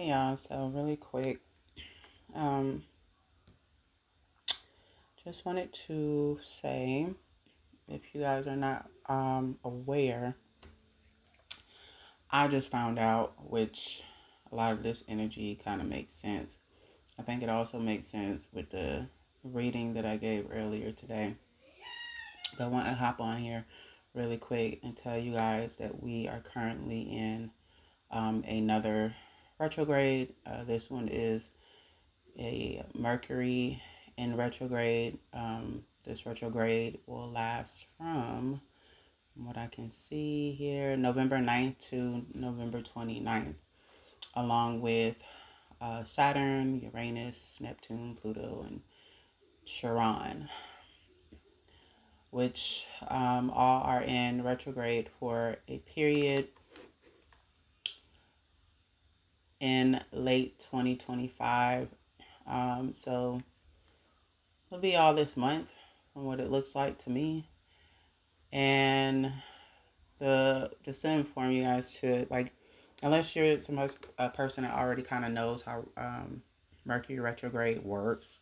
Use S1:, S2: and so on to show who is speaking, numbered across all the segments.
S1: Hey y'all, so really quick, um, just wanted to say, if you guys are not aware, I just found out, which a lot of this energy kind of makes sense. I think it also makes sense with the reading that I gave earlier today. But I want to hop on here really quick and tell you guys that we are currently in another retrograde. This one is a Mercury in retrograde. This retrograde will last from what I can see here, November 9th to November 29th, along with Saturn, Uranus, Neptune, Pluto, and Chiron, which all are in retrograde for a period in late 2025. So it'll be all this month from what it looks like to me. And just to inform you guys to, like, unless you're a person that already kind of knows how Mercury retrograde works,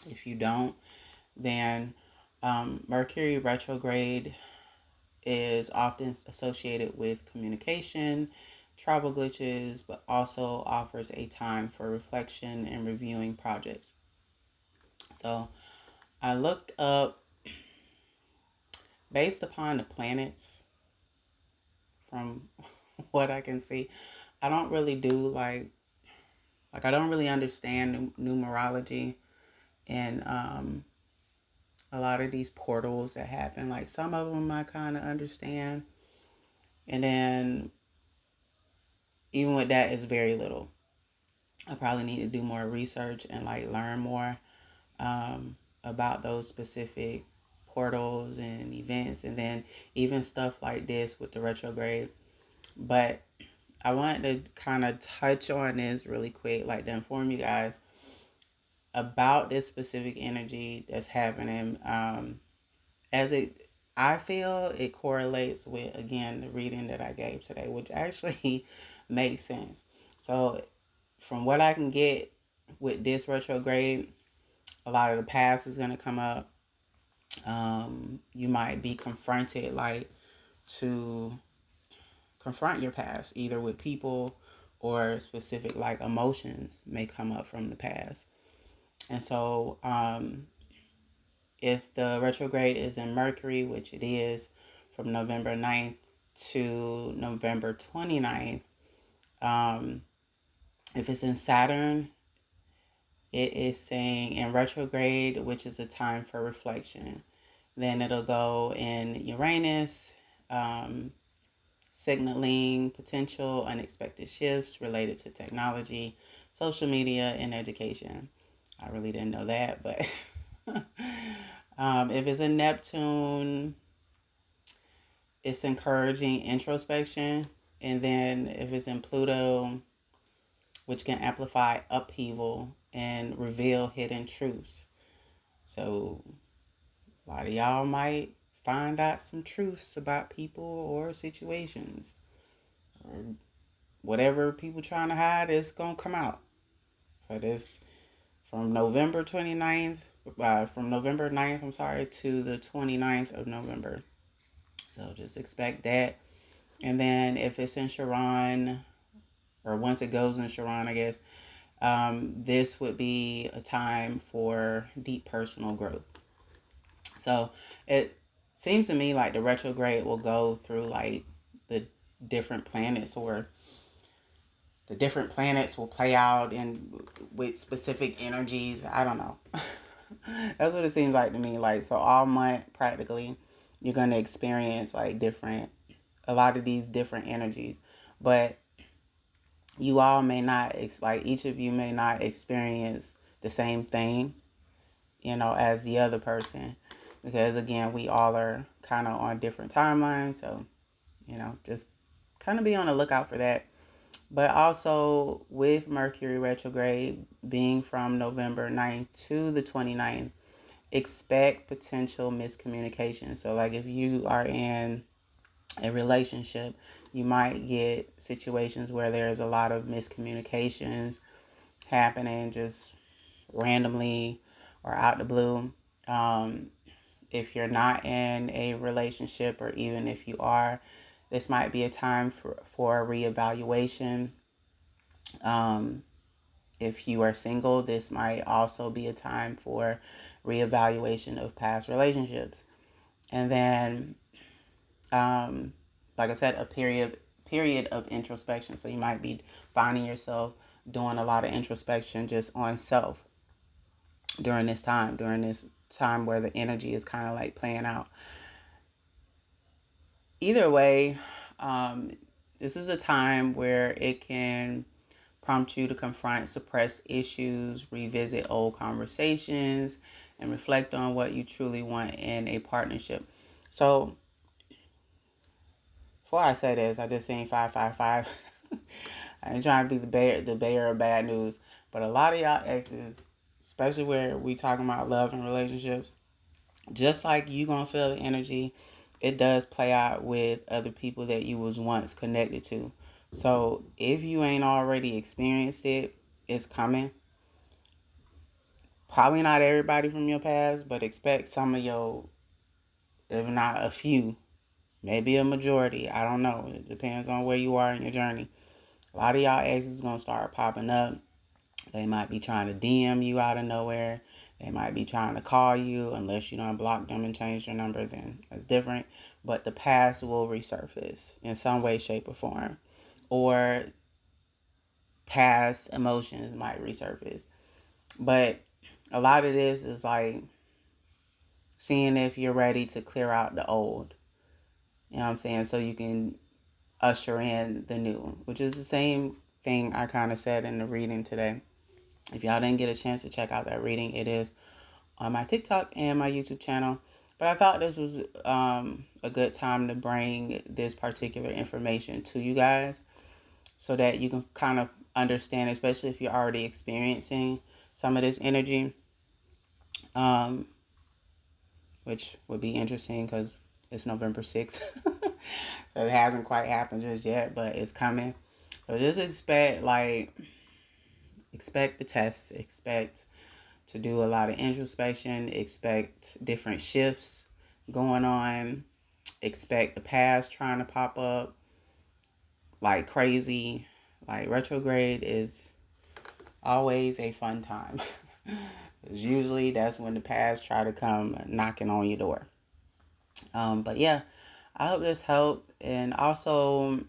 S1: if you don't, then Mercury retrograde is often associated with communication, travel glitches, but also offers a time for reflection and reviewing projects. So I looked up, based upon the planets, from what I can see. I don't really do like I don't really understand numerology and a lot of these portals that happen. Like some of them I kind of understand, and then even with that, it's very little. I probably need to do more research and like learn more about those specific portals and events, and then even stuff like this with the retrograde. But I wanted to kind of touch on this really quick, like to inform you guys about this specific energy that's happening. As it, I feel it correlates with, again, the reading that I gave today, which actually makes sense. So, from what I can get with this retrograde, a lot of the past is going to come up. You might be confronted, like, to confront your past, either with people or specific, like, emotions may come up from the past. And so, if the retrograde is in Mercury, which it is from November 9th to November 29th, if it's in Saturn, it is saying in retrograde, which is a time for reflection. Then it'll go in Uranus, signaling potential unexpected shifts related to technology, social media, and education. I really didn't know that, but if it's in Neptune, it's encouraging introspection. And then if it's in Pluto, which can amplify upheaval and reveal hidden truths. So a lot of y'all might find out some truths about people or situations, or whatever people trying to hide is going to come out. For this, from November 29th, from November 9th, I'm sorry, to the 29th of November. So just expect that. And then if it's in Chiron, or once it goes in Chiron, I guess, this would be a time for deep personal growth. So it seems to me like the retrograde will go through like the different planets, or the different planets will play out in with specific energies. I don't know. That's what it seems like to me. Like, so all month practically you're going to experience like a lot of these different energies. But you all may not, like each of you may not experience the same thing, as the other person. Because again, we all are kind of on different timelines. So, just kind of be on the lookout for that. But also with Mercury retrograde being from November 9th to the 29th, expect potential miscommunication. So like if you are in a relationship You might get situations where there's a lot of miscommunications happening just randomly or out the blue. Um, if you're not in a relationship, or even if you are, this might be a time for a reevaluation. Um, if you are single, this might also be a time for reevaluation of past relationships. And then, um, like I said, a period of introspection. So you might be finding yourself doing a lot of introspection just on self during this time where the energy is kind of like playing out. Either way, um, this is a time where it can prompt you to confront suppressed issues, revisit old conversations, and reflect on what you truly want in a partnership. So, before I say this, I just seen 555. I ain't trying to be the bearer of bad news, but a lot of y'all exes, especially where we talking about love and relationships, just like you gonna feel the energy, it does play out with other people that you was once connected to. So if you ain't already experienced it, it's coming. Probably not everybody from your past, but expect some of your, if not a few, maybe a majority. I don't know. It depends on where you are in your journey. A lot of y'all exes gonna start popping up. They might be trying to DM you out of nowhere. They might be trying to call you, unless you don't block them and change your number, then that's different. But the past will resurface in some way, shape, or form. Or past emotions might resurface. But a lot of this is like seeing if you're ready to clear out the old. You know what I'm saying? So you can usher in the new, which is the same thing I kind of said in the reading today. If y'all didn't get a chance to check out that reading, it is on my TikTok and my YouTube channel. But I thought this was a good time to bring this particular information to you guys so that you can kind of understand, especially if you're already experiencing some of this energy, um, which would be interesting because it's November 6th. So it hasn't quite happened just yet, but it's coming. So just expect the test, expect to do a lot of introspection, expect different shifts going on, expect the past trying to pop up like crazy. Like retrograde is always a fun time. Usually that's when the past try to come knocking on your door. But yeah, I hope this helped. And also,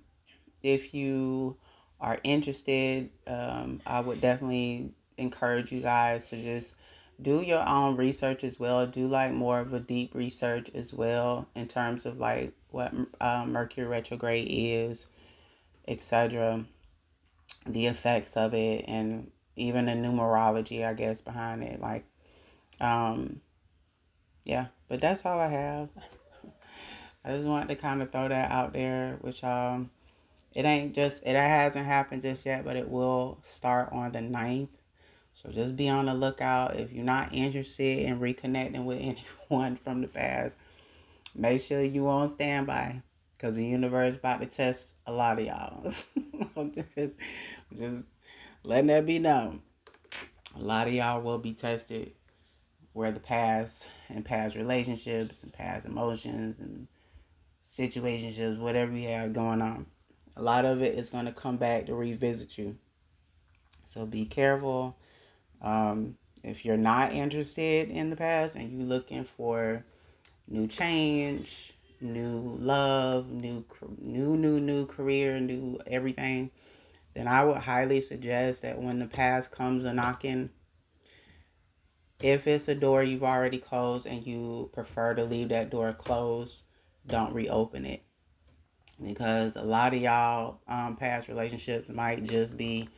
S1: if you are interested, I would definitely encourage you guys to just do your own research as well. Do like more of a deep research as well in terms of like what Mercury retrograde is, etc. The effects of it, and even the numerology, I guess, behind it. Like, um, yeah. But that's all I have. I just wanted to kind of throw that out there, which it hasn't happened just yet, but it will start on the 9th. So just be on the lookout. If you're not interested in reconnecting with anyone from the past, make sure you on standby, because the universe about to test a lot of y'all. just letting that be known. A lot of y'all will be tested where the past and past relationships and past emotions and situationships, whatever you have going on, a lot of it is going to come back to revisit you. So be careful. If you're not interested in the past and you're looking for new change, new love, new career, new everything, then I would highly suggest that when the past comes a knocking, if it's a door you've already closed and you prefer to leave that door closed, don't reopen it. Because a lot of y'all past relationships might just be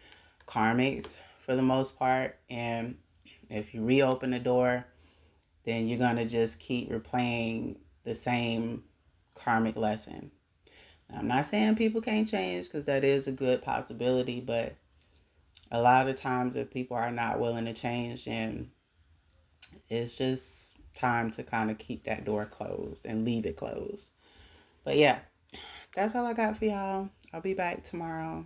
S1: karmics for the most part. And if you reopen the door, then you're going to just keep replaying the same karmic lesson. Now, I'm not saying people can't change, because that is a good possibility, but a lot of times if people are not willing to change, then it's just time to kind of keep that door closed and leave it closed. But yeah, that's all I got for y'all. I'll be back tomorrow.